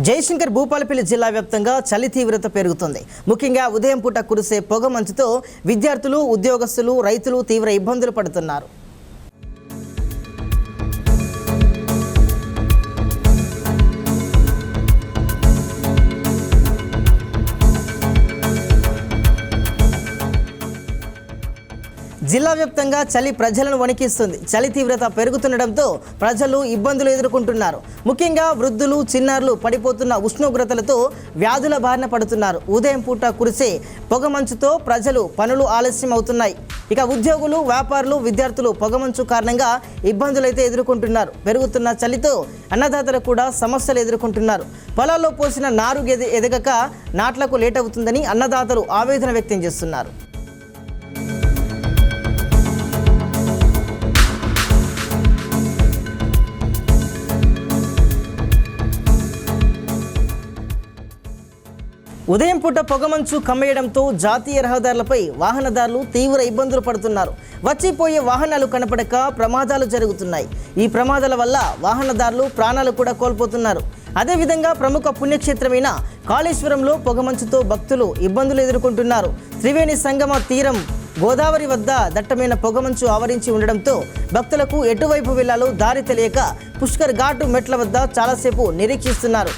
జయశంకర్ భూపాలపల్లి జిల్లా వ్యాప్తంగా చలి తీవ్రత పెరుగుతుంది. ముఖ్యంగా ఉదయం పూట కురిసే పొగ మంచుతో విద్యార్థులు, ఉద్యోగస్తులు, రైతులు తీవ్ర ఇబ్బందులు పడుతున్నారు. జిల్లా వ్యాప్తంగా చలి ప్రజలను వణికిస్తుంది. చలి తీవ్రత పెరుగుతుండటంతో ప్రజలు ఇబ్బందులు ఎదుర్కొంటున్నారు. ముఖ్యంగా వృద్ధులు, చిన్నారులు పడిపోతున్న ఉష్ణోగ్రతలతో వ్యాధుల బారిన పడుతున్నారు. ఉదయం పూట కురిసే పొగమంచుతో ప్రజలు పనులు ఆలస్యం అవుతున్నాయి. ఇక ఉద్యోగులు, వ్యాపారులు, విద్యార్థులు పొగమంచు కారణంగా ఇబ్బందులు అయితే ఎదుర్కొంటున్నారు. పెరుగుతున్న చలితో అన్నదాతలు కూడా సమస్యలు ఎదుర్కొంటున్నారు. పొలాల్లో పోసిన నారు ఎదగక నాట్లకు లేట్ అవుతుందని అన్నదాతలు ఆవేదన వ్యక్తం చేస్తున్నారు. ఉదయం పూట పొగమంచు కమ్మేయడంతో జాతీయ రహదారులపై వాహనదారులు తీవ్ర ఇబ్బందులు పడుతున్నారు. వచ్చిపోయే వాహనాలు కనపడక ప్రమాదాలు జరుగుతున్నాయి. ఈ ప్రమాదాల వల్ల వాహనదారులు ప్రాణాలు కూడా కోల్పోతున్నారు. అదేవిధంగా ప్రముఖ పుణ్యక్షేత్రమైన కాళేశ్వరంలో పొగమంచుతో భక్తులు ఇబ్బందులు ఎదుర్కొంటున్నారు. త్రివేణి సంగమ తీరం గోదావరి వద్ద దట్టమైన పొగమంచు ఆవరించి ఉండడంతో భక్తులకు ఎటువైపు వెళ్లాలో దారి తెలియక పుష్కర్ ఘాటు మెట్ల వద్ద చాలాసేపు నిరీక్షిస్తున్నారు.